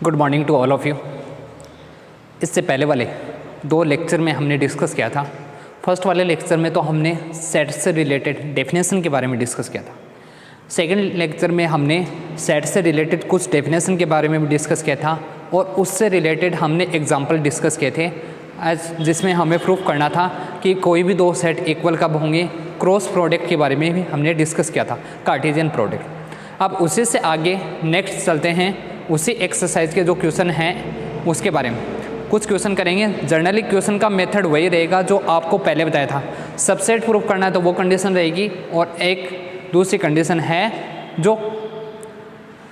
Good morning to all of you. इससे पहले वाले दो लेक्चर में हमने डिस्कस किया था। फर्स्ट वाले लेक्चर में तो हमने सेट से रिलेटेड डेफिनेशन के बारे में डिस्कस किया था। सेकंड लेक्चर में हमने सेट से रिलेटेड कुछ डेफिनेशन के बारे में भी डिस्कस किया था और उससे रिलेटेड हमने एग्जांपल डिस्कस किए थे जिसमें हमें प्रूफ करना था कि कोई भी दो सेट इक्वल कब होंगे। क्रॉस प्रोडक्ट के बारे में भी हमने डिस्कस किया था, कार्टेशियन प्रोडक्ट। अब उसी से आगे नेक्स्ट चलते हैं, उसी एक्सरसाइज के जो क्वेश्चन हैं उसके बारे में कुछ क्वेश्चन करेंगे। जनरली क्वेश्चन का मेथड वही रहेगा जो आपको पहले बताया था। सबसेट प्रूफ करना है तो वो कंडीशन रहेगी और एक दूसरी कंडीशन है जो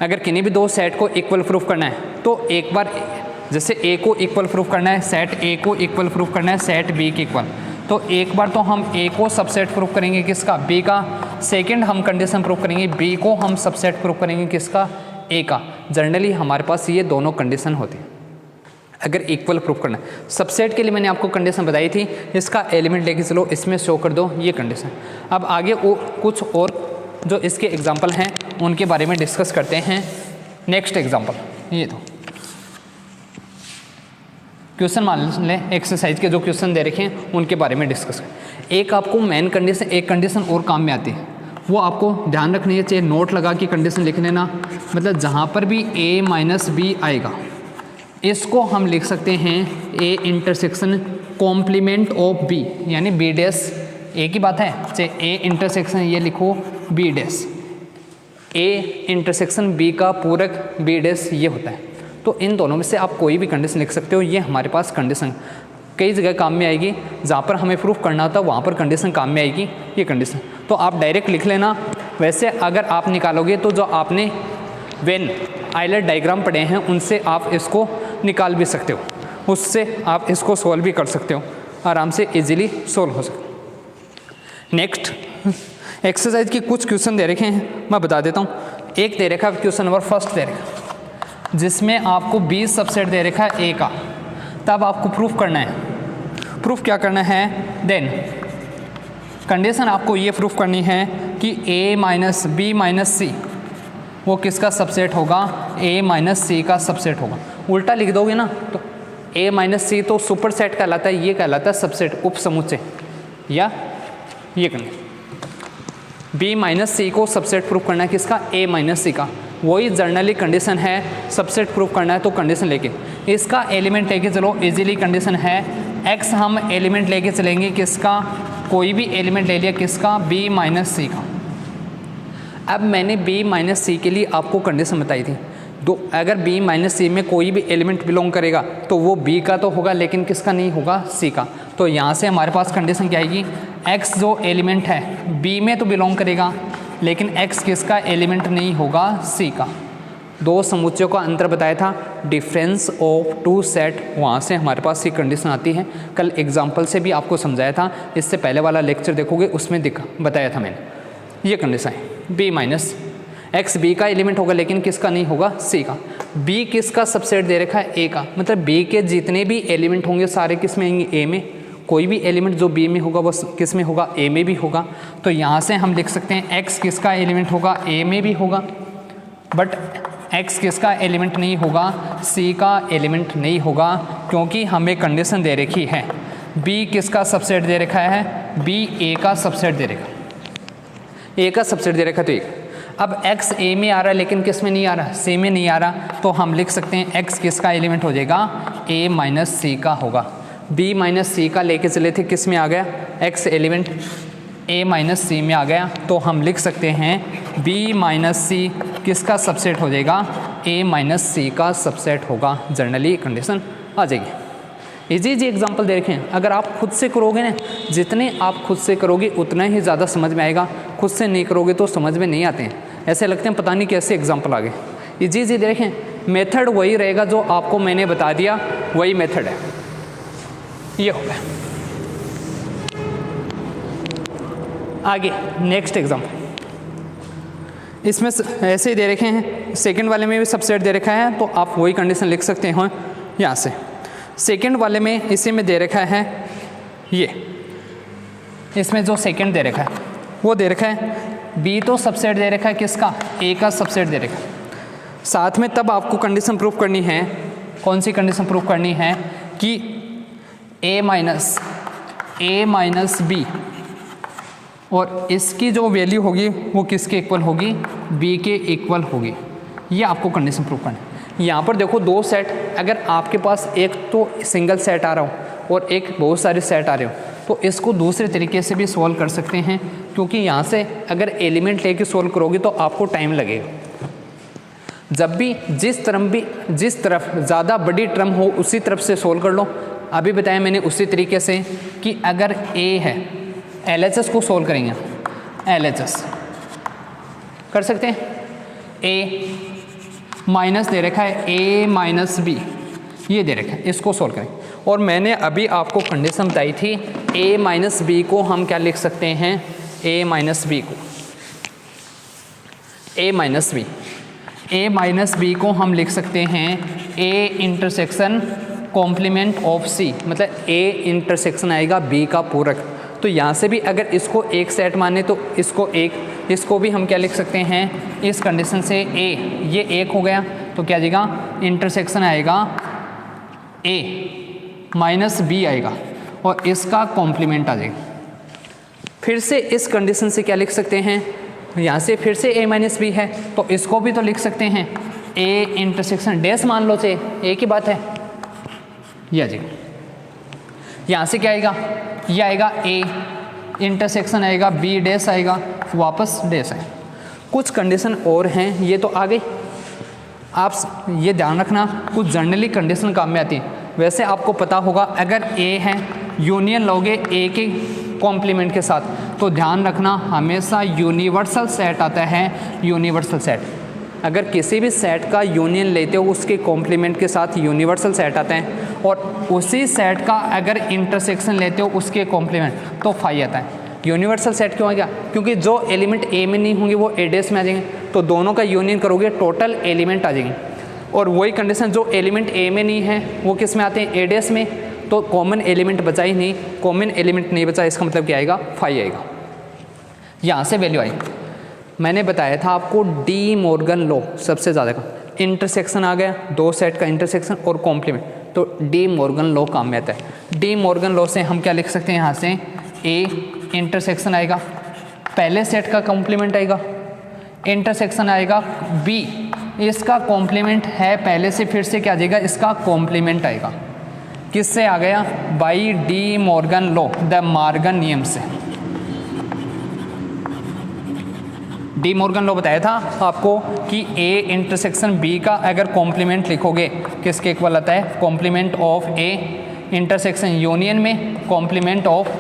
अगर किन्हीं भी दो सेट को इक्वल प्रूफ करना है तो एक बार जैसे ए को इक्वल प्रूफ करना है, सेट ए को इक्वल प्रूफ करना है सेट बी के इक्वल, तो एक बार तो हम ए को सबसेट प्रूफ करेंगे किसका, बी का। सेकंड हम कंडीशन प्रूफ करेंगे बी को हम सबसेट प्रूफ करेंगे किसका, ए का। जनरली हमारे पास ये दोनों कंडीशन होती हैं अगर इक्वल प्रूफ करना है। सबसेट के लिए मैंने आपको कंडीशन बताई थी, इसका एलिमेंट लेके चलो इसमें शो कर दो, ये कंडीशन। अब आगे वो कुछ और जो इसके एग्जांपल हैं उनके बारे में डिस्कस करते हैं। नेक्स्ट एग्जांपल ये तो क्वेश्चन मान लें, एक्सरसाइज के जो क्वेश्चन दे रखे हैं उनके बारे में डिस्कस करें। एक आपको मेन कंडीशन, एक कंडीशन और काम में आती है, वो आपको ध्यान रखनी है, चाहे नोट लगा के कंडीशन लिख लेना। मतलब जहाँ पर भी a माइनस बी आएगा इसको हम लिख सकते हैं a intersection complement of b, यानी b डैश a की बात है, चाहे a इंटरसेक्शन ये लिखो b dash, a intersection b का पूरक b डैश ये होता है। तो इन दोनों में से आप कोई भी कंडीशन लिख सकते हो। ये हमारे पास कंडीशन कई जगह काम में आएगी, जहाँ पर हमें प्रूफ करना होता है वहाँ पर कंडीशन काम में आएगी ये कंडीशन। तो आप डायरेक्ट लिख लेना। वैसे अगर आप निकालोगे तो जो आपने वेन आइलर डायग्राम पढ़े हैं उनसे आप इसको निकाल भी सकते हो, उससे आप इसको सोल्व भी कर सकते हो, आराम से इजीली सोल्व हो सकते। नेक्स्ट एक्सरसाइज के कुछ क्वेश्चन दे रखे हैं, मैं बता देता हूँ। एक दे रखा क्वेश्चन नंबर फर्स्ट दे रखा जिसमें आपको 20 सबसेट दे रखा है ए का। तब आपको प्रूफ करना है। प्रूफ क्या करना है, देन कंडीशन आपको ये प्रूफ करनी है कि a माइनस बी माइनस सी वो किसका सबसेट होगा, a माइनस सी का सबसेट होगा। उल्टा लिख दोगे ना तो a माइनस सी तो सुपर सेट कहलाता है, ये कहलाता है सबसेट उप समुच्चय। या ये करना b माइनस सी को सबसेट प्रूफ करना है किसका, a माइनस सी का। वही जनरली कंडीशन है, सबसेट प्रूफ करना है तो कंडीशन लेके इसका एलिमेंट लेके चलो, इजीली कंडीशन है x हम एलिमेंट लेके चलेंगे किसका, कोई भी एलिमेंट ले लिया किसका, b माइनस सी का। अब मैंने b माइनस सी के लिए आपको कंडीशन बताई थी, दो अगर b माइनस सी में कोई भी एलिमेंट बिलोंग करेगा तो वो b का तो होगा लेकिन किसका नहीं होगा, c का। तो यहाँ से हमारे पास कंडीशन क्या आएगी, x जो एलिमेंट है b में तो बिलोंग करेगा लेकिन x किसका एलिमेंट नहीं होगा, c का। दो समुच्चयों का अंतर बताया था, डिफरेंस ऑफ टू सेट, वहाँ से हमारे पास ये कंडीशन आती है। कल एग्जांपल से भी आपको समझाया था, इससे पहले वाला लेक्चर देखोगे उसमें बताया था मैंने। ये कंडीशन है b माइनस एक्स बी का एलिमेंट होगा लेकिन किसका नहीं होगा, c का। b किसका सबसेट दे रखा है, a का। मतलब b के जितने भी एलिमेंट होंगे सारे किस में आएंगे, a में। कोई भी एलिमेंट जो b में होगा वो किस में होगा, a में भी होगा। तो यहाँ से हम लिख सकते हैं x किसका एलिमेंट होगा, a में भी होगा, बट x किसका एलिमेंट नहीं होगा, c का एलिमेंट नहीं होगा, क्योंकि हमें कंडीशन दे रखी है b किसका सबसेट दे रखा है, b a का सबसेट दे रखा, a का सबसेट दे रखा। तो एक अब x a में आ रहा है लेकिन किस में नहीं आ रहा, c में नहीं आ रहा, तो हम लिख सकते हैं x किसका एलिमेंट हो जाएगा, a माइनस सी का होगा। b माइनस सी का लेके चले थे, किस में आ गया, x एलिमेंट a माइनस सी में आ गया, तो हम लिख सकते हैं b माइनस सी किसका सबसेट हो जाएगा, a माइनस सी का सबसेट होगा। जनरली कंडीशन आ जाएगी। इजी एग्जांपल दे रखे हैं, अगर आप खुद से करोगे ना, जितने आप खुद से करोगे उतना ही ज़्यादा समझ में आएगा, खुद से नहीं करोगे तो समझ में नहीं आते हैं, ऐसे लगते हैं पता नहीं कैसे एग्जांपल आ गए। इजी देखें, मेथड वही रहेगा जो आपको मैंने बता दिया, वही मेथड है। ये हो गया। आगे नेक्स्ट एग्जांपल, इसमें ऐसे ही दे रखे हैं, सेकंड वाले में भी सबसेट दे रखा है तो आप वही कंडीशन लिख सकते हो यहाँ से। सेकंड वाले में इसी में दे रखा है ये, इसमें जो सेकंड दे रखा है वो दे रखा है b तो सबसेट दे रखा है किसका, a का सबसेट दे रखा है। साथ में तब आपको कंडीशन प्रूफ करनी है, कौन सी कंडीशन प्रूफ करनी है कि a माइनस b और इसकी जो वैल्यू होगी वो किसके इक्वल होगी, b के इक्वल होगी। ये आपको कंडीशन प्रूफ करना है। यहाँ पर देखो दो सेट, अगर आपके पास एक तो सिंगल सेट आ रहा हो और एक बहुत सारे सेट आ रहे हो तो इसको दूसरे तरीके से भी सॉल्व कर सकते हैं, क्योंकि यहाँ से अगर एलिमेंट लेके सॉल्व करोगे तो आपको टाइम लगेगा। जब भी जिस तरफ ज़्यादा बड़ी टर्म हो उसी तरफ से सॉल्व कर लो। अभी बताया मैंने उसी तरीके से कि अगर a है, LHS को सॉल्व करेंगे, LHS कर सकते हैं। a माइनस दे रखा है, a माइनस b ये दे रखा है, इसको सॉल्व करें। और मैंने अभी आपको कंडीशन बताई थी a माइनस बी को हम क्या लिख सकते हैं, a माइनस बी को a माइनस बी को हम लिख सकते हैं a intersection complement of c, मतलब a इंटरसेक्शन आएगा b का पूरक। तो यहाँ से भी अगर इसको एक सेट माने तो इसको भी हम क्या लिख सकते हैं, इस कंडीशन से ये एक हो गया तो क्या जाएगा, इंटरसेक्शन आएगा a माइनस b आएगा और इसका कॉम्प्लीमेंट आ जाएगा। फिर से इस कंडीशन से क्या लिख सकते हैं, यहाँ से फिर से a माइनस बी है तो इसको भी तो लिख सकते हैं a इंटरसेक्शन डैश मान लो, से एक ही बात है, ये आ जाएगा। यहाँ से क्या आएगा, ये आएगा a इंटरसेक्शन आएगा b डैश आएगा, वापस डैश है। कुछ कंडीशन और हैं, ये तो आ गई। आप ये ध्यान रखना, कुछ जनरली कंडीशन काम में आती है। वैसे आपको पता होगा अगर a है, यूनियन लोगे a के कॉम्प्लीमेंट के साथ, तो ध्यान रखना हमेशा यूनिवर्सल सेट आता है, यूनिवर्सल सेट। अगर किसी भी सेट का यूनियन लेते हो उसके कॉम्प्लीमेंट के साथ यूनिवर्सल सेट आता है, और उसी सेट का अगर इंटरसेक्शन लेते हो उसके कॉम्प्लीमेंट तो फाई आता है। यूनिवर्सल सेट क्यों आ गया, क्योंकि जो एलिमेंट a में नहीं होंगे वो a डैश में आ जाएंगे, तो दोनों का यूनियन करोगे टोटल एलिमेंट आ जाएंगे। और वही कंडीशन जो एलिमेंट a में नहीं है वो किस में आते हैं, a डैश में, तो कॉमन एलिमेंट बचा ही नहीं, कॉमन एलिमेंट नहीं बचा, इसका मतलब क्या आएगा, फाई आएगा। यहाँ से वैल्यू आई। मैंने बताया था आपको डी मॉर्गन लॉ सबसे ज़्यादा का, इंटरसेक्शन आ गया, दो सेट का इंटरसेक्शन और कॉम्प्लीमेंट, तो डी मॉर्गन लॉ काम में आता है। डी मॉर्गन लॉ से हम क्या लिख सकते हैं, यहाँ से a इंटरसेक्शन आएगा, पहले सेट का कॉम्प्लीमेंट आएगा, इंटरसेक्शन आएगा b, इसका कॉम्प्लीमेंट है पहले से, फिर से क्या आ जाएगा, इसका कॉम्प्लीमेंट आएगा। किससे आ गया, by De Morgan law, the Morgan नियम से। डी मॉर्गन लॉ बताया था आपको कि a इंटरसेक्शन b का अगर कॉम्प्लीमेंट लिखोगे किसके इक्वल आता है, complement of a intersection union में कॉम्प्लीमेंट ऑफ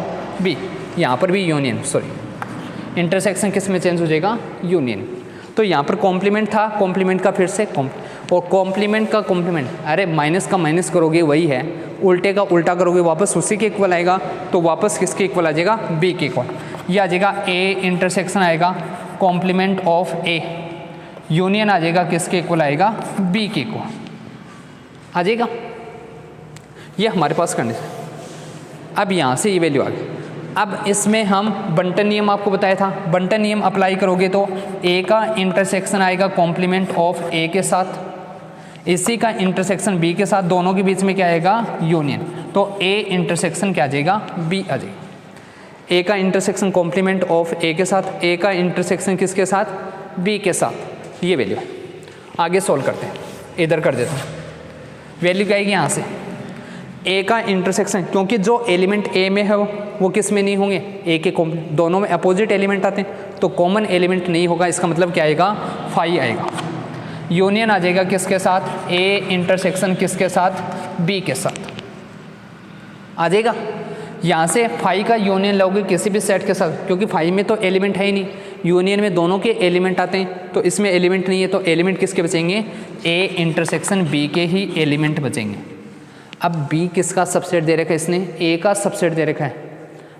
b। यहाँ पर भी यूनियन, सॉरी इंटरसेक्शन किस में चेंज हो जाएगा, यूनियन। तो यहाँ पर कॉम्प्लीमेंट था, कॉम्प्लीमेंट का फिर से और कॉम्प्लीमेंट का कॉम्प्लीमेंट, अरे माइनस का माइनस करोगे वही है, उल्टे का उल्टा करोगे वापस उसी के इक्वल आएगा, तो वापस किसके इक्वल आ जाएगा, b के इक्वल। ये आ जाएगा a इंटरसेक्शन आएगा कॉम्प्लीमेंट ऑफ a, यूनियन आ जाएगा किसके इक्वल आएगा, b के इक्वल आ जाएगा। ये हमारे पास कंडीशन। अब यहाँ से ये वैल्यू आ गई। अब इसमें हम बंटन नियम आपको बताया था, बंटन नियम अप्लाई करोगे तो a का इंटरसेक्शन आएगा कॉम्प्लीमेंट ऑफ a के साथ, इसी का इंटरसेक्शन b के साथ, दोनों के बीच में क्या आएगा, यूनियन, तो a इंटरसेक्शन क्या आ जाएगा, b आ जाएगा। a का इंटरसेक्शन कॉम्प्लीमेंट ऑफ a के साथ, a का इंटरसेक्शन किसके साथ, b के साथ, ये वैल्यू है। आगे सॉल्व करते हैं, इधर कर देते हैं, वैल्यू क्या आएगी यहाँ से, a का इंटरसेक्शन, क्योंकि जो एलिमेंट a में है वो किस में नहीं होंगे, a के कॉम्प्लीमेंट, दोनों में अपोजिट एलिमेंट आते हैं तो कॉमन एलिमेंट नहीं होगा, इसका मतलब क्या आएगा, फाई आएगा। यूनियन आ जाएगा किसके साथ, a इंटरसेक्शन किसके साथ, b के साथ आ जाएगा। यहाँ से फाई का यूनियन लोगे किसी भी सेट के साथ, क्योंकि फाई में तो एलिमेंट है ही नहीं, यूनियन में दोनों के एलिमेंट आते हैं, तो इसमें एलिमेंट नहीं है, तो एलिमेंट किसके बचेंगे, a इंटरसेक्शन b के ही एलिमेंट बचेंगे। अब b किसका सबसेट दे रखा है इसने, a का सबसेट दे रखा है,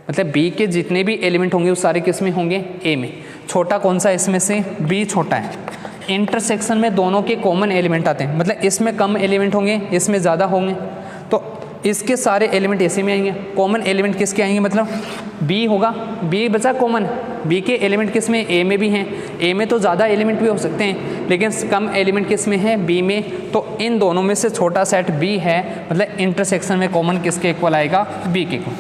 मतलब b के जितने भी एलिमेंट होंगे वो सारे किस में होंगे, a में। छोटा कौन सा इसमें से, b छोटा है। इंटरसेक्शन में दोनों के कॉमन एलिमेंट आते हैं, मतलब इसमें कम एलिमेंट होंगे, इसमें ज़्यादा होंगे, तो इसके सारे एलिमेंट ऐसे में आएंगे। कॉमन एलिमेंट किसके आएंगे, मतलब b होगा, b बचा कॉमन, बी के एलिमेंट किस में, ए में भी हैं। ए में तो ज़्यादा एलिमेंट भी हो सकते हैं लेकिन कम एलिमेंट किस में है, बी में। तो इन दोनों में से छोटा सेट बी है, मतलब इंटरसेक्शन में कॉमन किसके इक्वल आएगा, बी के इक्वल।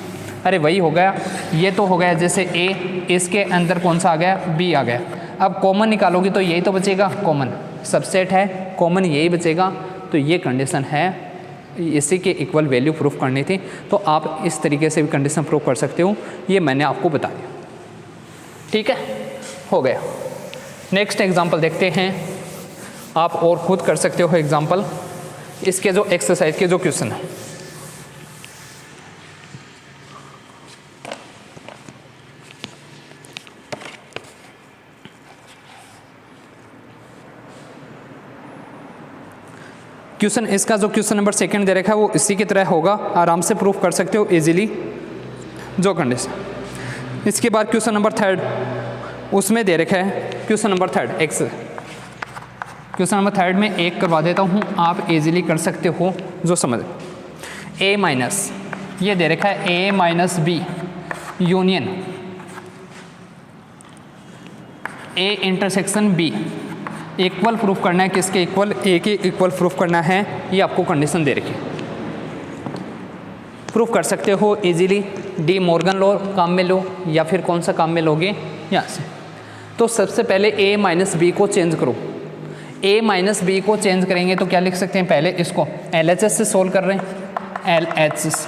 अरे वही हो गया, ये तो हो गया जैसे ए, इसके अंदर कौन सा आ गया, बी आ गया। अब कॉमन निकालोगी तो यही तो बचेगा, कॉमन सबसेट है, कॉमन यही बचेगा। तो ये कंडीशन है, इसी के इक्वल वैल्यू प्रूफ करनी थी। तो आप इस तरीके से भी कंडीशन प्रूफ कर सकते हो, ये मैंने आपको बता दिया। ठीक है, हो गया। नेक्स्ट एग्जांपल देखते हैं, आप और खुद कर सकते हो एग्जांपल, इसके जो एक्सरसाइज के जो क्वेश्चन है। क्वेश्चन इसका जो क्वेश्चन नंबर 2 दे रखा है वो इसी की तरह होगा, आराम से प्रूफ कर सकते हो इजीली जो कंडीशन। इसके बाद क्वेश्चन नंबर 3 उसमें दे रखा है, question number 3 x. Question number 3 में एक करवा देता हूँ, आप इजीली कर सकते हो जो समझ। ए माइनस, ये दे रखा है A minus B union A intersection B, equal proof करना है, किसके इक्वल, ए के इक्वल प्रूफ करना है। ये आपको कंडीशन दे रखी है, प्रूफ कर सकते हो इजीली। डी मॉर्गन लॉ काम में लो या फिर कौन सा काम में लोगे, यहाँ से। तो सबसे पहले ए माइनस बी को चेंज करो। ए माइनस बी को चेंज करेंगे तो क्या लिख सकते हैं, पहले इसको LHS से सोल्व कर रहे हैं, LHS।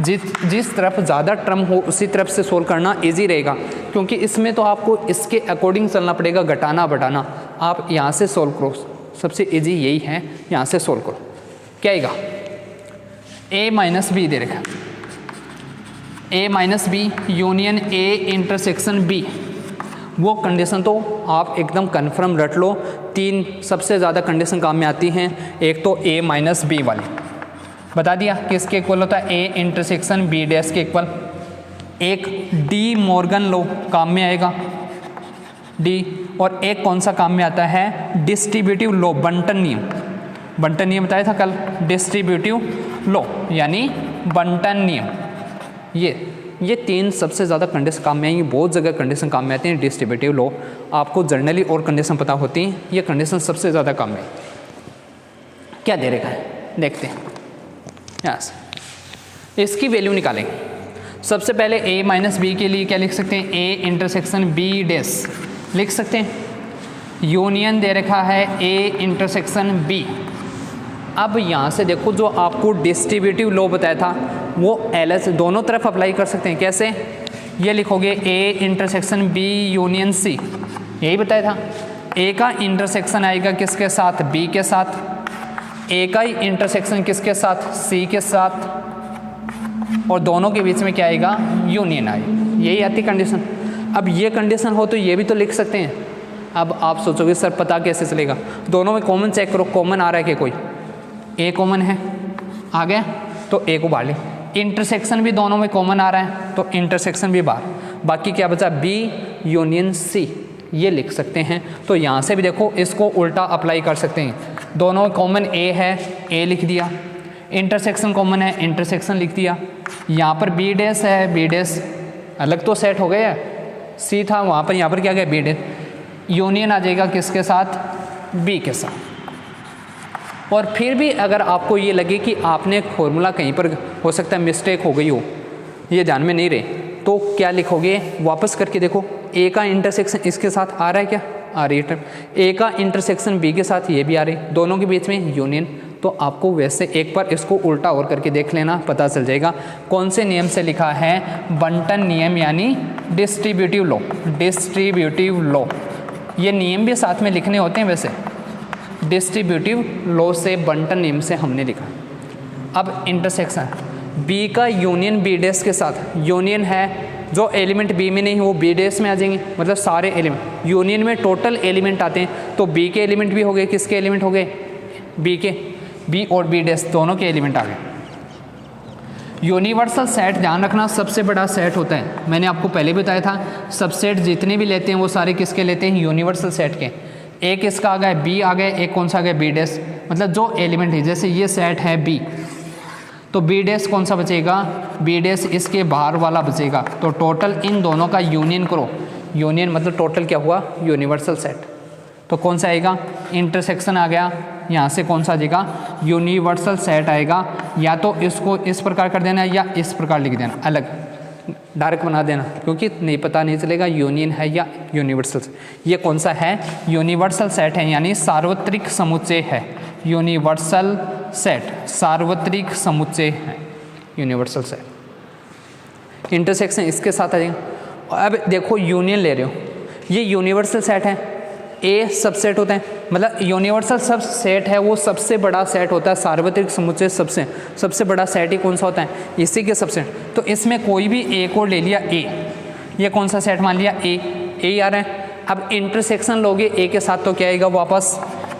जिस तरफ ज़्यादा टर्म हो उसी तरफ से सोल्व करना इजी रहेगा, क्योंकि इसमें तो आपको इसके अकॉर्डिंग चलना पड़ेगा, घटाना बढ़ाना। आप यहाँ से सोल्व करो, सबसे इजी यही है, यहाँ से सोल्व करो। क्या आएगा, ए माइनस बी दे रखा, A minus B union A intersection B. वो कंडीशन तो आप एकदम कन्फर्म रट लो, 3 सबसे ज़्यादा कंडीशन काम में आती हैं। एक तो ए माइनस बी वाली बता दिया, किसके इक्वल होता है, ए इंटरसेक्शन बी डैश के इक्वल। एक डी मॉर्गन लॉ काम में आएगा, डी। और एक कौन सा काम में आता है, डिस्ट्रीब्यूटिव लॉ, बंटन नियम। बंटन नियम बताया था कल, डिस्ट्रीब्यूटिव लॉ यानी बंटन नियम। ये 3 सबसे ज़्यादा कंडीशन काम में आएंगी, बहुत जगह कंडीशन काम में आती हैं। डिस्ट्रीब्यूटिव लॉ आपको जर्नली और कंडीशन पता होती हैं, ये कंडीशन सबसे ज़्यादा काम में। क्या दे रखा है देखते हैं, यस इसकी वैल्यू निकालेंगे। सबसे पहले ए माइनस बी के लिए क्या लिख सकते हैं, ए इंटरसेक्शन बी डैश लिख सकते हैं। यूनियन दे रखा है ए इंटरसेक्शन बी। अब यहाँ से देखो, जो आपको डिस्ट्रीब्यूटिव लॉ बताया था वो LH दोनों तरफ अप्लाई कर सकते हैं। कैसे, ये लिखोगे A intersection B union C, यही बताया था। ए का इंटरसेक्शन आएगा किसके साथ, बी के साथ। ए का ही इंटरसेक्शन किसके साथ, सी के साथ। और दोनों के बीच में क्या आएगा, यूनियन आएगा। यही आती कंडीशन। अब ये कंडीशन हो तो ये भी तो लिख सकते हैं। अब आप सोचोगे सर पता कैसे चलेगा, दोनों में कॉमन चेक करो, कॉमन आ रहा है कि कोई, ए कॉमन है, आ गया तो ए को बाहर ले। इंटरसेक्शन भी दोनों में कॉमन आ रहा है तो इंटरसेक्शन भी बाहर। बाकी क्या बचा, बी यूनियन सी, ये लिख सकते हैं। तो यहाँ से भी देखो, इसको उल्टा अप्लाई कर सकते हैं। दोनों में कॉमन ए है, ए लिख दिया। इंटरसेक्शन कॉमन है, इंटरसेक्शन लिख दिया। यहाँ पर बी डैश है, बी डैश अलग तो सेट हो गया, सी था वहाँ पर, यहाँ पर क्या गया, बी डैश। यूनियन आ जाएगा किसके साथ, बी के साथ। और फिर भी अगर आपको ये लगे कि आपने फॉर्मूला कहीं पर हो सकता है मिस्टेक हो गई हो, ये ध्यान में नहीं रहे, तो क्या लिखोगे, वापस करके देखो, ए का इंटरसेक्शन इसके साथ आ रहा है, क्या आ रही है, ए का इंटरसेक्शन बी के साथ ये भी आ रही है, दोनों के बीच में यूनियन। तो आपको वैसे एक बार इसको उल्टा और करके देख लेना, पता चल जाएगा कौन से नियम से लिखा है, बंटन नियम यानी डिस्ट्रीब्यूटिव लॉ। डिस्ट्रीब्यूटिव लॉ, ये नियम भी साथ में लिखने होते हैं वैसे। डिस्ट्रीब्यूटिव लॉ से, बंटन नियम से हमने लिखा। अब इंटरसेक्शन, बी का यूनियन बी डैश के साथ, यूनियन है, जो एलिमेंट बी में नहीं वो बी डैश में आ जाएंगे, मतलब सारे एलिमेंट। यूनियन में टोटल एलिमेंट आते हैं, तो बी के एलिमेंट भी हो गए, किसके एलिमेंट हो गए, बी के, बी और बी डैश दोनों के एलिमेंट आ गए। यूनिवर्सल सेट ध्यान रखना सबसे बड़ा सेट होता है, मैंने आपको पहले भी बताया था। सबसेट जितने भी लेते हैं वो सारे किसके लेते हैं, यूनिवर्सल सेट के। एक इसका आ गया बी आ गया, एक कौन सा आ गया, बी डैश, मतलब जो एलिमेंट है, जैसे ये सेट है बी, तो बी डैश कौन सा बचेगा, बी डैश इसके बाहर वाला बचेगा। तो टोटल इन दोनों का यूनियन करो, यूनियन मतलब टोटल क्या हुआ, यूनिवर्सल सेट। तो कौन सा आएगा, इंटरसेक्शन आ गया, यहाँ से कौन सा आ जाएगा, यूनिवर्सल सेट आएगा। या तो इसको इस प्रकार कर देना या इस प्रकार लिख देना, अलग डायरेक्ट बना देना, क्योंकि नहीं पता नहीं चलेगा यूनियन है या यूनिवर्सल। ये कौन सा है, यूनिवर्सल सेट है, यानी सार्वत्रिक समुच्चय है। यूनिवर्सल सेट सार्वत्रिक समुच्चय है, यूनिवर्सल सेट। इंटरसेक्शन इसके साथ आ जाएगा। अब देखो यूनियन ले रहे हो, ये यूनिवर्सल सेट है, ए सबसेट होता है, मतलब यूनिवर्सल सब सेट है वो सबसे बड़ा सेट होता है। सार्वत्रिक समुच्चय सबसे बड़ा सेट ही कौन सा होता है, इसी के सबसेट। तो इसमें कोई भी ए को ले लिया, ए, ये कौन सा सेट मान लिया, ए आ रहा है। अब इंटरसेक्शन लोगे ए के साथ तो क्या आएगा वापस,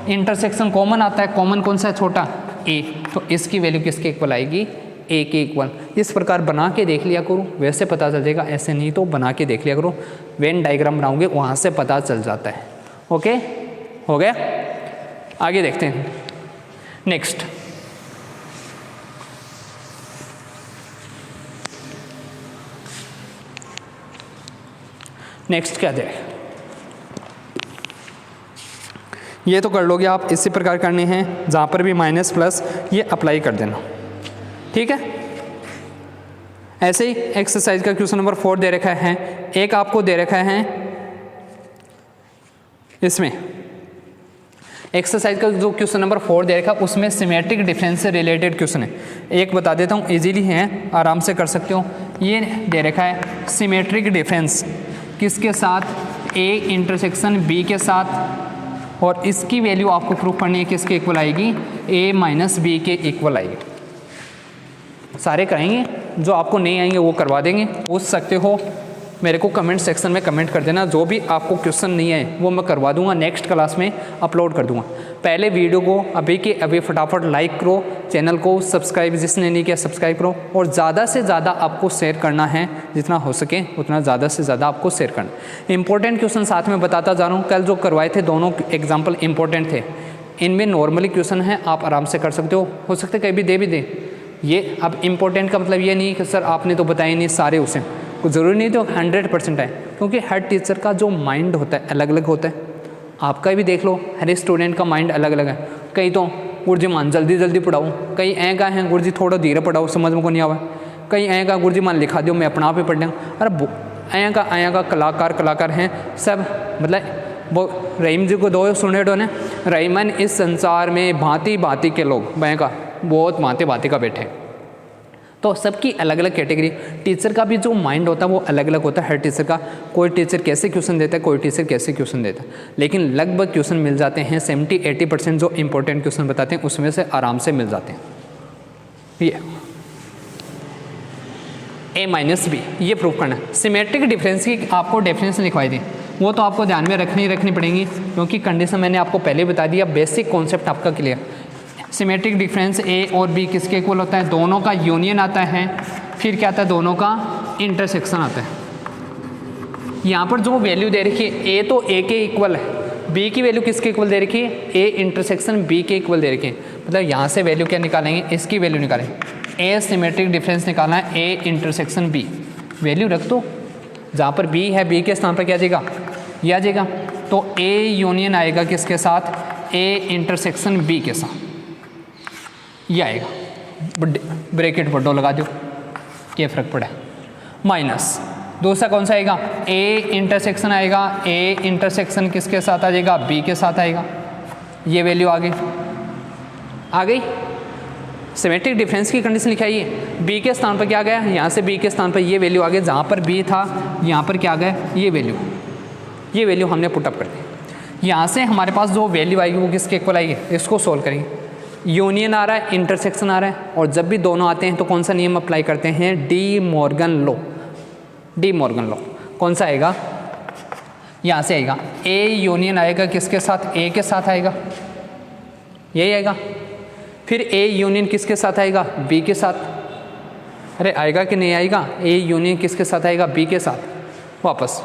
इंटरसेक्शन कॉमन आता है, कॉमन कौन सा है, छोटा ए, तो इसकी वैल्यू किसके इक्वल आएगी, ए के इक्वल। इस प्रकार बना के देख लिया करो, वैसे पता चल जाएगा, ऐसे नहीं तो बना के देख लिया करो। वेन डायग्राम बनाओगे वहाँ से पता चल जाता है। ओके, हो गया। आगे देखते हैं नेक्स्ट। नेक्स्ट क्या देख, ये तो कर लोगे आप, इसी प्रकार करने हैं, जहाँ पर भी माइनस प्लस ये अप्लाई कर देना, ठीक है। ऐसे ही एक्सरसाइज का क्वेश्चन नंबर 4 दे रखा है, एक आपको दे रखा है, इसमें एक्सरसाइज का जो क्वेश्चन नंबर 4 दे रखा है उसमें सिमेट्रिक डिफरेंस से रिलेटेड क्वेश्चन है। एक बता देता हूँ, इजीली है, आराम से कर सकते हो। ये दे रखा है सिमेट्रिक डिफरेंस किसके साथ, ए इंटरसेक्शन बी के साथ, और इसकी वैल्यू आपको प्रूफ करनी है किसके इक्वल आएगी, ए माइनस बी के इक्वल आएगी। सारे करेंगे, जो आपको नहीं आएंगे वो करवा देंगे, पूछ सकते हो, मेरे को कमेंट सेक्शन में कमेंट कर देना। जो भी आपको क्वेश्चन नहीं है वो मैं करवा दूंगा, नेक्स्ट क्लास में अपलोड कर दूंगा। पहले वीडियो को अभी के अभी फटाफट लाइक करो, चैनल को सब्सक्राइब जिसने नहीं किया सब्सक्राइब करो, और ज़्यादा से ज़्यादा आपको शेयर करना है, जितना हो सके उतना ज़्यादा से ज़्यादा आपको शेयर करना। इंपॉर्टेंट क्वेश्चन साथ में बताता जा रहा हूँ, कल जो करवाए थे दोनों एग्जाम्पल इंपॉर्टेंट थे, इनमें नॉर्मली क्वेश्चन है, आप आराम से कर सकते हो सकता है कहीं भी दे दे। ये अब इंपॉर्टेंट का मतलब ये नहीं कि सर आपने तो बताए नहीं सारे, उसे कुछ ज़रूरी नहीं तो 100% है, क्योंकि हर टीचर का जो माइंड होता है अलग अलग होता है। आपका भी देख लो, हर स्टूडेंट का माइंड अलग अलग है। कई तो गुरुजी मान जल्दी जल्दी पढ़ाओ, कई ऐ का है गुरुजी थोड़ा धीरे पढ़ाओ समझ में को नहीं आवा, कई ऐ का गुरुजी मान लिखा दो मैं अपना आप ही पढ़ लें। अरे ऐ का कलाकार हैं सब, मतलब वो रहीम जी को दो सुने तो ने, रहीमन इस संसार में भांति भांति के लोग, मैं का बहुत भांति भांति का बैठे। तो सबकी अलग अलग कैटेगरी, टीचर का भी जो माइंड होता है वो अलग अलग होता है हर टीचर का। कोई टीचर कैसे क्वेश्चन देता है, कोई टीचर कैसे क्वेश्चन देता है, लेकिन लगभग क्वेश्चन मिल जाते हैं। 70-80% जो इंपॉर्टेंट क्वेश्चन बताते हैं उसमें से आराम से मिल जाते हैं। ये ए माइनस बी, ये प्रूफ करना है। सिमेट्रिक डिफरेंस की आपको डेफिनेशन लिखवाई थी, वो तो आपको ध्यान में रखनी पड़ेंगी, क्योंकि कंडीशन मैंने आपको पहले बता दिया, बेसिक कॉन्सेप्ट आपका क्लियर। सिमेट्रिक डिफरेंस ए और बी किसके इक्वल होता है, दोनों का यूनियन आता है, फिर क्या आता है, दोनों का इंटरसेक्शन आता है। यहाँ पर जो वैल्यू दे रखी है, ए तो ए के इक्वल है, बी की वैल्यू किसके इक्वल दे रखी है, ए इंटरसेक्शन बी के इक्वल दे रखी है। मतलब यहाँ से वैल्यू क्या निकालेंगे, इसकी वैल्यू निकालेंगे। ए सिमेट्रिक डिफरेंस निकालना है, ए इंटरसेक्शन बी, वैल्यू रख दो, जहाँ पर बी है बी के स्थान पर क्या आ जाएगा, ये आ जाएगा। तो ए यूनियन आएगा किसके साथ, ए इंटरसेक्शन बी के साथ, ये आएगा। ब्रैकेट बड्डो लगा दो, क्या फ़र्क पड़ा, माइनस। दूसरा कौन सा आएगा, ए इंटरसेक्शन आएगा, ए इंटरसेक्शन किसके साथ आ जाएगा, बी के साथ आएगा। ये वैल्यू आ गई। सिमेट्रिक डिफरेंस की कंडीशन लिखाई है, बी के स्थान पर क्या आ गया, यहाँ से बी के स्थान पर ये वैल्यू आ गई, जहाँ पर बी था यहाँ पर क्या आ गया, ये वैल्यू हमने पुटअप कर दी। यहाँ से हमारे पास जो वैल्यू आएगी वो किसके इक्वल आएगी, इसको सोल्व करेंगे। यूनियन आ रहा है, इंटरसेक्शन आ रहा है, और जब भी दोनों आते हैं तो कौन सा नियम अप्लाई करते हैं, डी मॉर्गन लॉ। कौन सा आएगा, यहाँ से आएगा, ए यूनियन आएगा किसके साथ, ए के साथ आएगा, यही आएगा। फिर ए यूनियन किसके साथ आएगा, बी के साथ। अरे आएगा कि नहीं आएगा, ए यूनियन किसके साथ आएगा, बी के साथ वापस।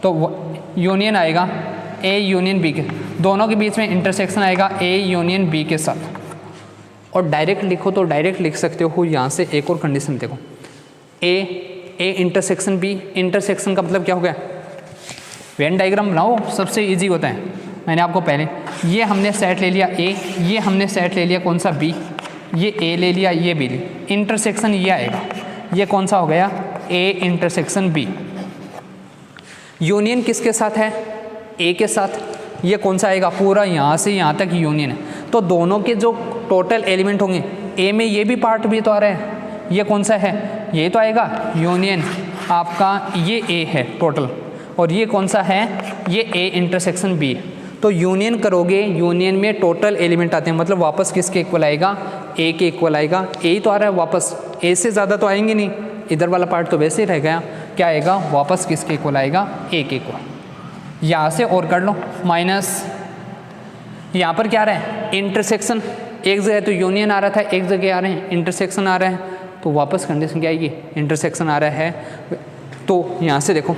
तो यूनियन आएगा ए यूनियन बी के, दोनों के बीच में इंटरसेक्शन आएगा ए यूनियन बी के साथ। और डायरेक्ट लिखो तो डायरेक्ट लिख सकते हो। यहाँ से एक और कंडीशन देखो, ए इंटरसेक्शन बी, इंटरसेक्शन का मतलब क्या हो गया, वेन डायग्राम बनाओ, सबसे इजी होता है। मैंने आपको पहले ये हमने सेट ले लिया ए, ये हमने सेट ले लिया कौन सा बी, ये ए ले लिया, ये बी ले, इंटरसेक्शन ये आएगा, ये कौन सा हो गया ए इंटरसेक्शन बी। यूनियन किसके साथ है, ए के साथ, ये कौन सा आएगा पूरा यहाँ से यहाँ तक यूनियन है। तो दोनों के जो टोटल एलिमेंट होंगे, ए में ये भी पार्ट भी तो आ रहा है, ये कौन सा है, ये तो आएगा यूनियन आपका, ये ए है टोटल, और ये कौन सा है, ये ए इंटरसेक्शन बी। तो यूनियन करोगे, यूनियन में टोटल एलिमेंट आते हैं, मतलब वापस किसके इक्वल आएगा, ए के इक्वल आएगा। ए ही तो आ रहा है वापस, ए से ज़्यादा तो आएंगे नहीं, इधर वाला पार्ट तो वैसे ही रह गया, क्या आएगा वापस किसके इक्वल आएगा, ए के इक्वल। यहाँ से और कर लो माइनस, यहाँ पर क्या आ रहा है इंटरसेक्शन, एक जगह तो यूनियन आ रहा था, एक जगह आ रहे हैं इंटरसेक्शन आ रहा है, तो वापस कंडीशन क्या आएगी, इंटरसेक्शन आ रहा है। तो यहाँ से देखो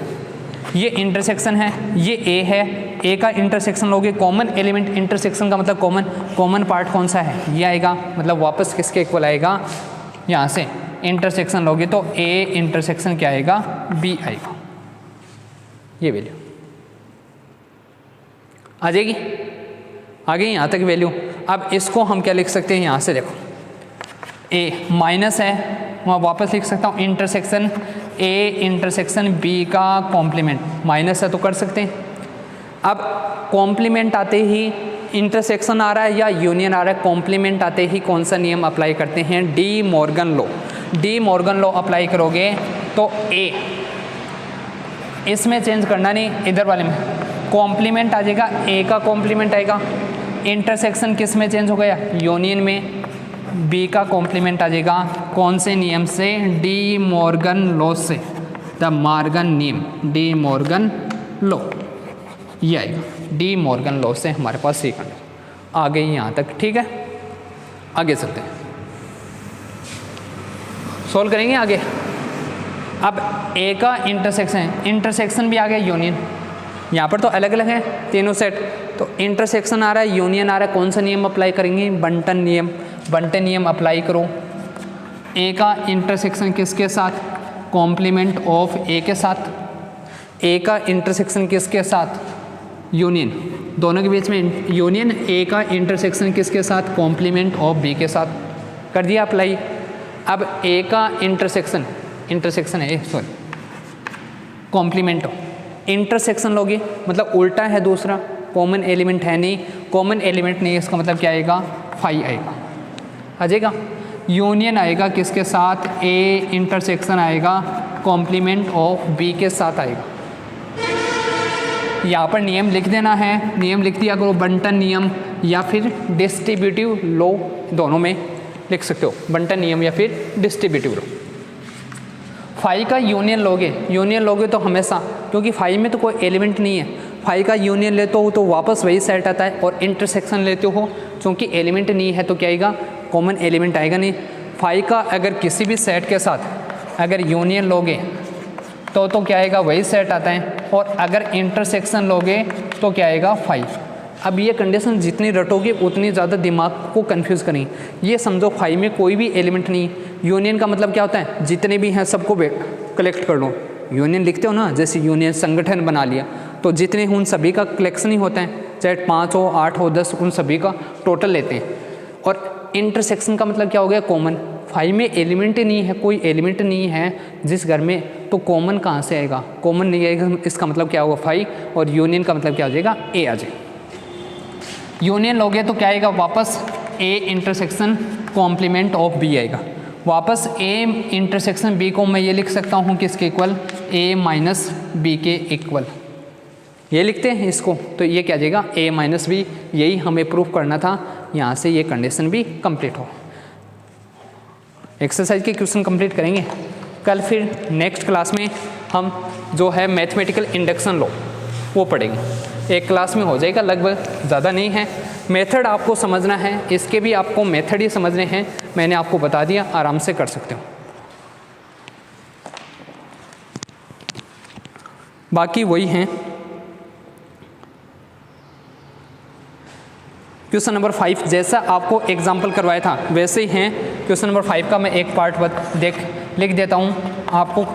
ये इंटरसेक्शन है, ये ए है, ए का इंटरसेक्शन लोगे, कॉमन एलिमेंट इंटरसेक्शन का मतलब कॉमन पार्ट कौन सा है, ये आएगा, मतलब वापस किसके इक्वल आएगा, यहाँ से इंटरसेक्शन लोगे तो ए इंटरसेक्शन क्या आएगा, बी आएगा, ये वैल्यू आ जाएगी। आ गई यहाँ तक वैल्यू। अब इसको हम क्या लिख सकते हैं, यहाँ से देखो ए माइनस है, मैं वापस लिख सकता हूँ इंटरसेक्शन ए इंटरसेक्शन बी का कॉम्प्लीमेंट, माइनस है तो कर सकते हैं। अब कॉम्प्लीमेंट आते ही इंटरसेक्शन आ रहा है या यूनियन आ रहा है, कॉम्प्लीमेंट आते ही कौन सा नियम अप्लाई करते हैं, De Morgan law. De Morgan law apply करोगे तो ए, इसमें चेंज करना नहीं, इधर वाले में कॉम्प्लीमेंट आ जाएगा, ए का कॉम्प्लीमेंट आएगा, इंटरसेक्शन किस में चेंज हो गया, यूनियन में, बी का कॉम्प्लीमेंट आ जाएगा कौन से नियम से, डी मॉर्गन लॉ से, द मॉर्गन नियम, डी मॉर्गन लॉ, ये आएगा डी मॉर्गन लॉ से हमारे पास सी कंडीशन आ गई यहाँ तक। ठीक है, आगे चलते हैं, सोल्व करेंगे आगे। अब ए का इंटरसेक्शन भी आ गया, यूनियन, यहाँ पर तो अलग अलग है तीनों सेट, तो इंटरसेक्शन आ रहा है, यूनियन आ रहा है, कौन सा नियम अप्लाई करेंगे, बंटन नियम, बंटन नियम अप्लाई करो। ए का इंटरसेक्शन किसके साथ, कॉम्प्लीमेंट ऑफ ए के साथ, ए का इंटरसेक्शन किसके साथ, यूनियन, दोनों के बीच में यूनियन, ए का इंटरसेक्शन किसके साथ, कॉम्प्लीमेंट ऑफ बी के साथ, कर दिया अप्लाई। अब ए का इंटरसेक्शन है सॉरी कॉम्प्लीमेंट, इंटरसेक्शन लोगे मतलब उल्टा है दूसरा, कॉमन एलिमेंट है नहीं, कॉमन एलिमेंट नहीं, इसका मतलब क्या आएगा, फाई आएगा, आ जाएगा। यूनियन आएगा किसके साथ, ए इंटरसेक्शन आएगा कॉम्प्लीमेंट ऑफ बी के साथ आएगा। यहाँ पर नियम लिख देना है, नियम लिख दिया करो, बंटन नियम या फिर डिस्ट्रीब्यूटिव लॉ, दोनों में लिख सकते हो, बंटन नियम या फिर डिस्ट्रीब्यूटिव लॉ। फाई का यूनियन लोगे तो हमेशा, क्योंकि फाई में तो कोई एलिमेंट नहीं है, फाई का यूनियन लेते हो तो वापस वही सेट आता है, और इंटरसेक्शन लेते हो क्योंकि एलिमेंट नहीं है तो क्या आएगा, कॉमन एलिमेंट आएगा नहीं। फाई का अगर किसी भी सेट के साथ अगर यूनियन लोगे तो क्या आएगा, वही सेट आता है, और अगर इंटरसेक्शन लोगे तो क्या आएगा, फाई। अब ये कंडीशन जितनी रटोगे उतनी ज़्यादा दिमाग को कंफ्यूज करेंगे। ये समझो फाई में कोई भी एलिमेंट नहीं, यूनियन का मतलब क्या होता है, जितने भी हैं सबको कलेक्ट कर लो, यूनियन लिखते हो ना, जैसे यूनियन संगठन बना लिया तो जितने उन सभी का कलेक्शन ही होता है, चाहे 5 हो 8 हो 10, उन सभी का टोटल लेते हैं। और इंटरसेक्शन का मतलब क्या हो गया, कॉमन। फाई में एलिमेंट ही नहीं है, कोई एलिमेंट नहीं है जिस घर में, तो कॉमन कहाँ से आएगा, कॉमन नहीं आएगा, इसका मतलब क्या होगा फाई, और यूनियन का मतलब क्या हो जाएगा, ए आ जाएगा। यूनियन लोगे तो क्या आएगा वापस, A intersection complement of B आएगा, वापस ए इंटरसेक्शन बी को मैं ये लिख सकता हूँ किसके इक्वल, ए माइनस बी के इक्वल, ये लिखते हैं इसको, तो ये क्या आ जाएगा, ए माइनस बी, यही हमें प्रूफ करना था, यहाँ से ये कंडीशन भी कंप्लीट हो। एक्सरसाइज के क्वेश्चन कंप्लीट करेंगे कल, फिर नेक्स्ट क्लास में हम जो है मैथमेटिकल इंडक्शन लॉ वो पढ़ेंगे, एक क्लास में हो जाएगा लगभग, ज़्यादा नहीं है। मेथड आपको समझना है, इसके भी आपको मेथड ही समझने हैं, मैंने आपको बता दिया, आराम से कर सकते हो। बाकी वही हैं। क्वेश्चन नंबर 5 जैसा आपको एग्जाम्पल करवाया था वैसे ही हैं। क्वेश्चन नंबर 5 का मैं एक पार्ट लिख देता हूँ, आपको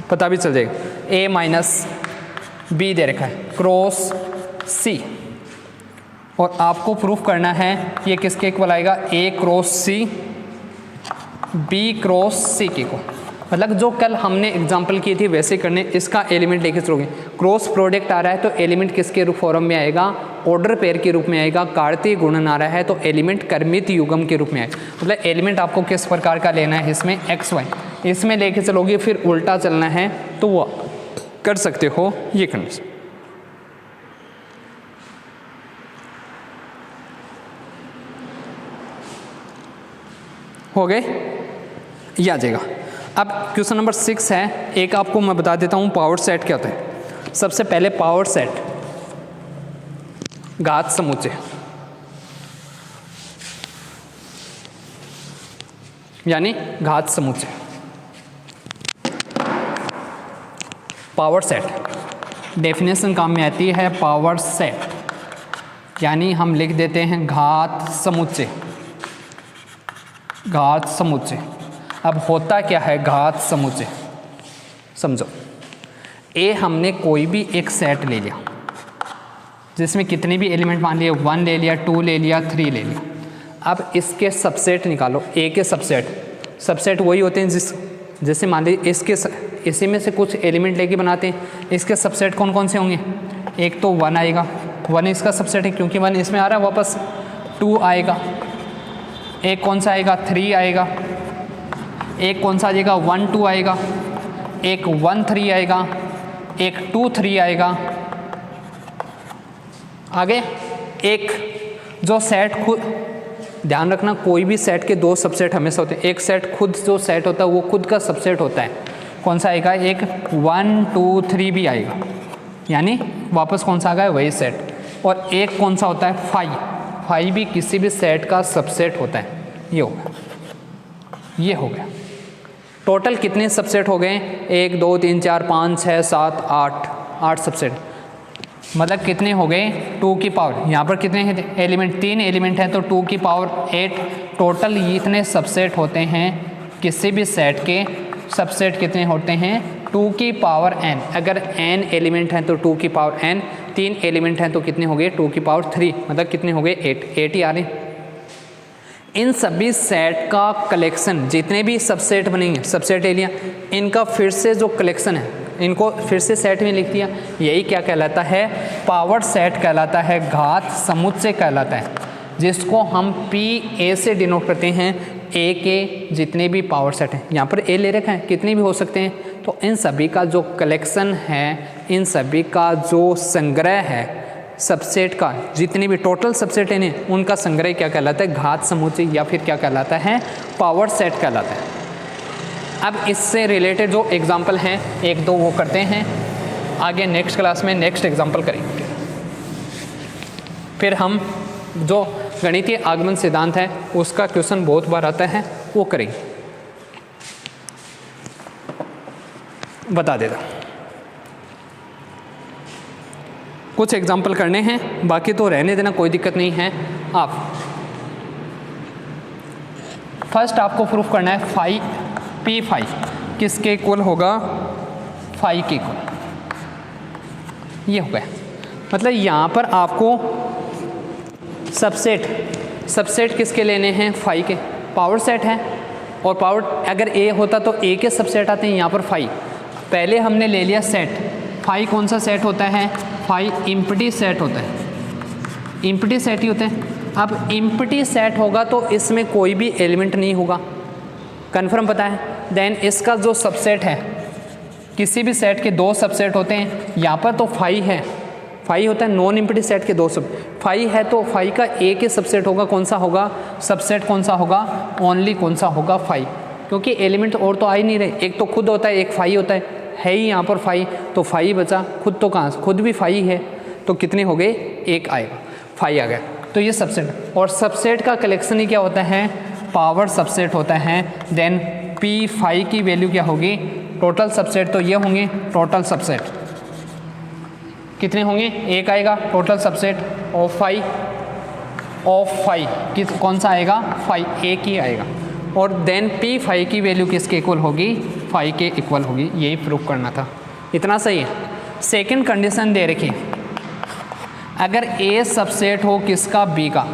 पता भी चल जाएगा। ए माइनस बी दे रखा है, क्रॉस सी, और आपको प्रूफ करना है ये किसके इक्वल आएगा, ए क्रॉस सी बी क्रॉस सी के को। मतलब जो कल हमने एग्जांपल की थी वैसे करने, इसका एलिमेंट लेके चलोगे, क्रॉस प्रोडक्ट आ रहा है तो एलिमेंट किसके रूप फॉर्म में आएगा, ऑर्डर पेयर के रूप में आएगा, कार्तीय गुणन आ रहा है तो एलिमेंट कर्मित युग्म के रूप में आएगा। मतलब एलिमेंट आपको किस प्रकार का लेना है, इसमें एक्स वाई, इसमें लेके चलोगे फिर उल्टा चलना है तो वो कर सकते हो, ये कंडीशन हो गए, ये आ जाएगा। अब क्वेश्चन नंबर 6 है, एक आपको मैं बता देता हूँ पावर सेट क्या होता है। सबसे पहले पावर सेट घात समुच्चय, यानी घात समुच्चय, पावर सेट डेफिनेशन काम में आती है पावर सेट, यानी हम लिख देते हैं घात समुच्चय, घात समुच्चय। अब होता क्या है घात समुच्चय, समझो, ए हमने कोई भी एक सेट ले लिया जिसमें कितने भी एलिमेंट मान लिए, 1 ले लिया, 2 ले लिया, 3 ले लिया। अब इसके सबसेट निकालो, ए के सबसेट वही होते हैं जैसे मान लीजिए इसी में से कुछ एलिमेंट लेके बनाते हैं, इसके सबसेट कौन कौन से होंगे, एक तो 1 आएगा, 1 इसका सबसेट है क्योंकि 1 इसमें आ रहा है, वापस 2 आएगा, एक कौन सा आएगा 3 आएगा, एक कौन सा आ जाएगा 1 2 आएगा, एक 1 3 आएगा, एक 2 3 आएगा, आगे एक जो सेट खुद, ध्यान रखना कोई भी सेट के 2 सबसेट हमेशा होते हैं, एक सेट खुद जो सेट होता है वो खुद का सबसेट होता है, कौन सा आएगा, एक 1 2 3 भी आएगा, यानी वापस कौन सा आ गया वही सेट, और एक कौन सा होता है 5 भी किसी भी सेट का सबसेट होता है। ये हो गया, ये हो गया। टोटल कितने सबसेट हो गए, 1 2 3 4 5 6 7 8 सबसेट, मतलब कितने हो गए 2 की पावर, यहाँ पर कितने हैं एलिमेंट, 3 एलिमेंट है तो 2 की पावर 8, टोटल इतने सबसेट होते हैं किसी भी सेट के, सबसेट कितने होते हैं 2 की पावर n, अगर n एलिमेंट हैं तो 2 की पावर n, 3 एलिमेंट हैं तो कितने हो गए 2 की पावर 3, मतलब कितने हो गए 8 ही आ रहे। इन सभी सेट का कलेक्शन, जितने भी सबसेट बनेंगे, सबसेट एरिया, इनका फिर से जो कलेक्शन है, इनको फिर से सेट में लिख दिया, यही क्या कहलाता है, पावर सेट कहलाता है, घात समुच्चय कहलाता है, जिसको हम PA से डिनोट करते हैं, A के जितने भी पावर सेट हैं, यहाँ पर A ले रखा है, कितने भी हो सकते हैं, तो इन सभी का जो कलेक्शन है, इन सभी का जो संग्रह है, सबसेट का जितने भी टोटल सबसेट हैं उनका संग्रह क्या कहलाता है, घात समुच्चय, या फिर क्या कहलाता है, पावर सेट कहलाता है। अब इससे रिलेटेड जो एग्जाम्पल हैं 1 2 वो करते हैं, आगे नेक्स्ट क्लास में नेक्स्ट एग्जाम्पल करेंगे। फिर हम जो गणितीय आगमन सिद्धांत है उसका क्वेश्चन बहुत बार आता है वो करेंगे, बता देता। कुछ एग्जाम्पल करने हैं, बाकी तो रहने देना, कोई दिक्कत नहीं है। आप फर्स्ट आपको प्रूफ करना है P5 किसके इक्वल होगा, 5 के इक्वल, ये हो गया। मतलब यहाँ पर आपको सबसेट किसके लेने हैं, 5 के, पावर सेट है, और पावर अगर A होता तो A के सबसेट आते हैं, यहाँ पर 5 पहले हमने ले लिया सेट। 5 कौन सा सेट होता है, 5 इम्पटी सेट होता है, इम्पटी सेट ही होते हैं। अब इम्पटी सेट होगा तो इसमें कोई भी एलिमेंट नहीं होगा, कन्फर्म पता है। देन इसका जो सबसेट है, किसी भी सेट के 2 सबसेट होते हैं, यहाँ पर तो 5 है, 5 होता है, नॉन इम्पटी सेट के 2 सब 5 है तो 5 का A के सबसेट होगा, कौन सा होगा, सबसेट कौन सा होगा, ओनली कौन सा होगा 5, क्योंकि एलिमेंट और तो आ ही नहीं रहे, एक तो खुद होता है, एक 5 होता है ही यहाँ पर 5, तो 5 बचा, खुद तो कहाँ, खुद भी 5 है, तो कितने हो गए, 1 आएगा, 5 आ गया। तो ये सबसेट, और सबसेट का कलेक्शन ही क्या होता है, पावर सबसेट होता है। देन P5 की वैल्यू क्या होगी, टोटल सबसेट तो ये होंगे, टोटल सबसेट कितने होंगे, 1 आएगा टोटल सबसेट ऑफ 5 किस कौन सा आएगा, 5 1 ही आएगा। और देन P5 की वैल्यू किसके इक्वल होगी, 5 के इक्वल होगी, यही प्रूफ करना था, इतना सही है। सेकंड कंडीशन दे रखी, अगर ए सबसेट हो किसका, बी का,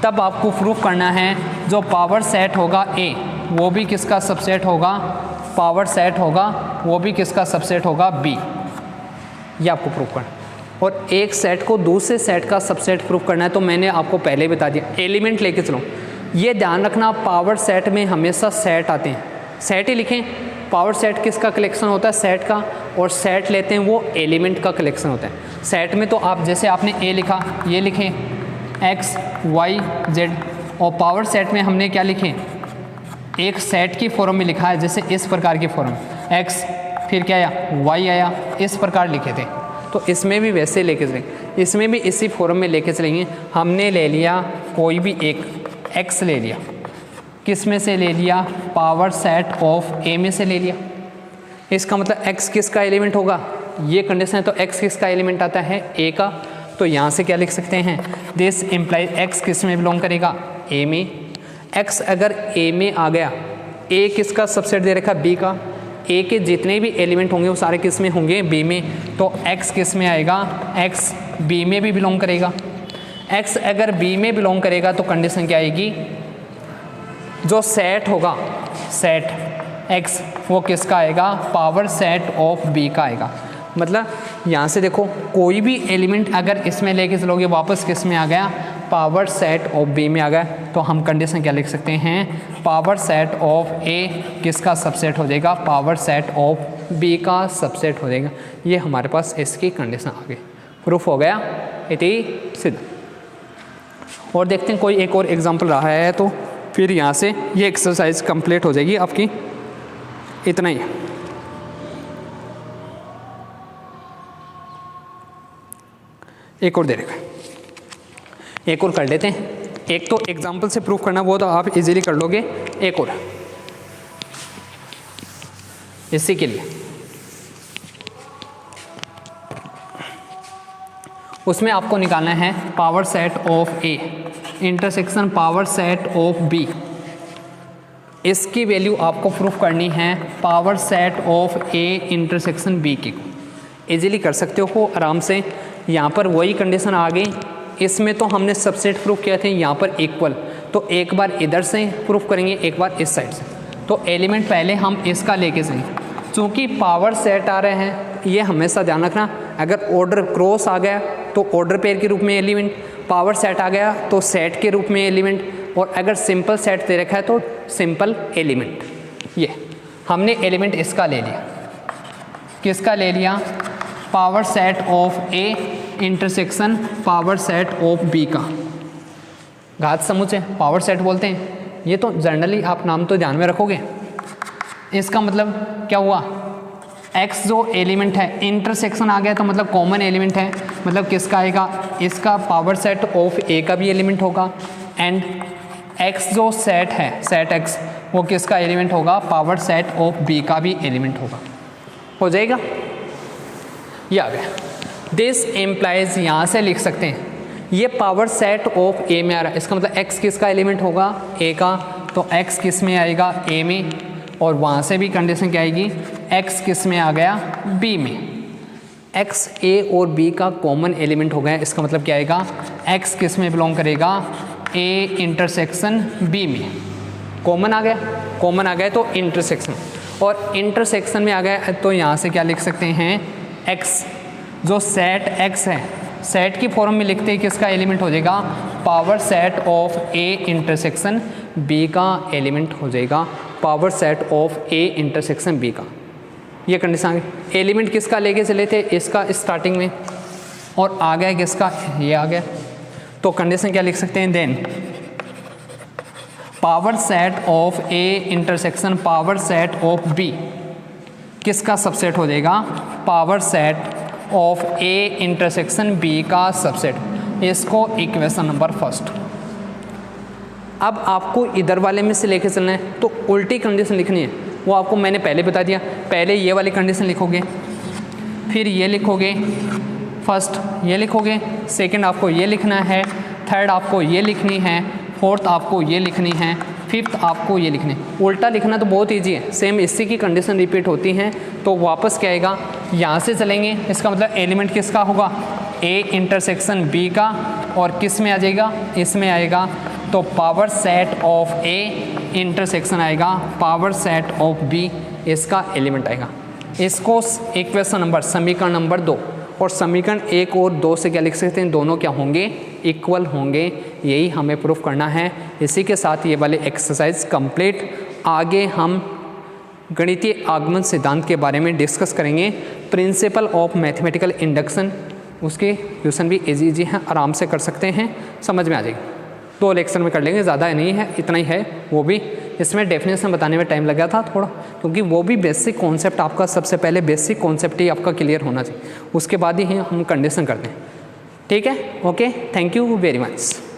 तब आपको प्रूफ करना है जो पावर सेट होगा ए वो भी किसका सबसेट होगा, पावर सेट होगा वो भी किसका सबसेट होगा, बी। ये आपको प्रूफ करना। और एक सेट को दूसरे सेट का सबसेट प्रूफ करना है तो मैंने आपको पहले बता दिया, एलिमेंट लेके चलो। ये ध्यान रखना, पावर सेट में हमेशा सेट आते हैं, सेट ही लिखें। पावर सेट किसका कलेक्शन होता है, सेट का, और सेट लेते हैं वो एलिमेंट का कलेक्शन होता है। सेट में तो आप जैसे आपने ए लिखा, ये लिखें एक्स वाई जेड, और पावर सेट में हमने क्या लिखे, एक सेट की फॉर्म में लिखा है, जैसे इस प्रकार की फॉर्म, एक्स फिर क्या आया, वाई आया, इस प्रकार लिखे थे। तो इसमें भी वैसे लेके चलेंगे, इसमें भी इसी फॉर्म में लेके चलेंगे। हमने ले लिया कोई भी एक एक्स ले लिया, किस में से ले लिया, पावर सेट ऑफ ए में से ले लिया। इसका मतलब एक्स किसका एलिमेंट होगा, ये कंडीशन है तो एक्स किसका एलिमेंट आता है, ए का। तो यहाँ से क्या लिख सकते हैं, दिस इम्प्लाइज एक्स किस में बिलोंग करेगा, ए में। एक्स अगर ए में आ गया, ए किसका सबसेट दे रखा, बी का, ए के जितने भी एलिमेंट होंगे वो सारे किस में होंगे, बी में। तो एक्स किस में आएगा, एक्स बी में भी बिलोंग करेगा। एक्स अगर बी में बिलोंग करेगा तो कंडीशन क्या आएगी, जो सेट होगा, सेट एक्स वो किसका आएगा, पावर सेट ऑफ बी का आएगा। मतलब यहाँ से देखो, कोई भी एलिमेंट अगर इसमें लेके चलोगे वापस किस में आ गया, पावर सेट ऑफ बी में आ गया। तो हम कंडीशन क्या लिख सकते हैं, पावर सेट ऑफ ए किसका सबसेट हो जाएगा, पावर सेट ऑफ बी का सबसेट हो जाएगा। ये हमारे पास इसकी कंडीशन आ गई, प्रूफ हो गया, इति सिद्ध। और देखते हैं कोई एक और एग्जाम्पल रहा है तो फिर यहाँ से ये एक्सरसाइज कंप्लीट हो जाएगी आपकी। इतना ही, एक और दे रखा है, एक और कर लेते हैं। एक तो एग्जाम्पल से प्रूफ करना वो तो आप इजीली कर लोगे, एक और इसी के लिए, उसमें आपको निकालना है power set of A intersection power set of B. इसकी वैल्यू आपको प्रूफ करनी है power set of A intersection B की। इजीली कर सकते हो आराम से। यहाँ पर वही कंडीशन आ गई, इसमें तो हमने सबसेट प्रूफ किया थे, यहाँ पर इक्वल, तो एक बार इधर से प्रूफ करेंगे, एक बार इस साइड से। तो एलिमेंट पहले हम इसका लेके जाएंगे, चूँकि पावर सेट आ रहे हैं, ये हमेशा ध्यान रखना। अगर ऑर्डर क्रॉस आ गया तो ऑर्डर पेयर के रूप में एलिमेंट, पावर सेट आ गया तो सेट के रूप में एलिमेंट, और अगर सिंपल सेट दे रखा है तो सिंपल एलिमेंट। ये हमने एलिमेंट इसका ले लिया, किसका ले लिया, power set of A intersection power set of B का। घात समुच्चय पावर सेट बोलते हैं, ये तो जनरली आप नाम तो ध्यान में रखोगे। इसका मतलब क्या हुआ, एक्स जो एलिमेंट है, इंटरसेक्शन आ गया तो मतलब कॉमन एलिमेंट है, मतलब किसका आएगा, इसका पावर सेट ऑफ ए का भी एलिमेंट होगा, एंड एक्स जो सेट है, सेट एक्स, वो किसका एलिमेंट होगा, पावर सेट ऑफ बी का भी एलिमेंट होगा। हो जाएगा, ये आ गया। दिस इम्प्लाइज, यहाँ से लिख सकते हैं, ये पावर सेट ऑफ ए में आ रहा है, इसका मतलब एक्स किसका एलिमेंट होगा, ए का, तो एक्स किस में आएगा, ए में, और वहाँ से भी कंडीशन क्या आएगी, एक्स किस में आ गया, बी में। एक्स ए और बी का कॉमन एलिमेंट हो गया, इसका मतलब क्या आएगा, एक्स किस में बिलोंग करेगा, ए इंटरसेक्शन बी में। कॉमन आ गया, कॉमन आ गया तो इंटरसेक्शन, और इंटरसेक्शन में आ गया तो यहाँ से क्या लिख सकते हैं, एक्स जो सेट एक्स है, सेट की फॉर्म में लिखते हैं किसका एलिमेंट हो जाएगा, power set of A intersection B का एलिमेंट हो जाएगा, power set of A intersection B का। ये कंडीशन आ गई। एलिमेंट किसका लेके चले थे, इसका स्टार्टिंग में, और आ गया किसका, ये आ गया। तो कंडीशन क्या लिख सकते हैं, then power set of A intersection power set of B किसका सबसेट हो जाएगा, power set of A intersection B का सबसेट। इसको इक्वेशन नंबर फर्स्ट। अब आपको इधर वाले में से लेके चलना है तो उल्टी कंडीशन लिखनी है, वो आपको मैंने पहले बता दिया। पहले ये वाली कंडीशन लिखोगे, फिर ये लिखोगे, फर्स्ट ये लिखोगे, सेकंड आपको ये लिखना है, थर्ड आपको ये लिखनी है, फोर्थ आपको ये लिखनी है, फिफ्थ आपको ये लिखने, उल्टा लिखना तो बहुत ईजी है, सेम इसी की कंडीशन रिपीट होती हैं। तो वापस क्या आएगा, यहाँ से चलेंगे, इसका मतलब एलिमेंट किसका होगा, ए इंटरसेक्शन बी का, और किस में आ जाएगा, इसमें आएगा। तो power set of A intersection आएगा पावर सेट ऑफ बी, इसका एलिमेंट आएगा। इसको इक्वेशन नंबर, समीकरण नंबर 2, और समीकरण 1 और 2 से क्या लिख सकते हैं, दोनों क्या होंगे, इक्वल होंगे। यही हमें प्रूफ करना है। इसी के साथ ये वाले एक्सरसाइज कंप्लीट। आगे हम गणितीय आगमन सिद्धांत के बारे में डिस्कस करेंगे, प्रिंसिपल ऑफ मैथमेटिकल इंडक्शन। उसके क्वेश्चन भी इजी हैं, आराम से कर सकते हैं, समझ में आ जाएगी। 2 लेक्चर में कर लेंगे, ज़्यादा नहीं है, इतना ही है। वो भी इसमें डेफिनेशन बताने में टाइम लगा था थोड़ा, क्योंकि वो भी बेसिक कॉन्सेप्ट आपका, सबसे पहले बेसिक कॉन्सेप्ट ही आपका क्लियर होना चाहिए, उसके बाद ही हम कंडीशन करते हैं। ठीक है, okay, thank you very much.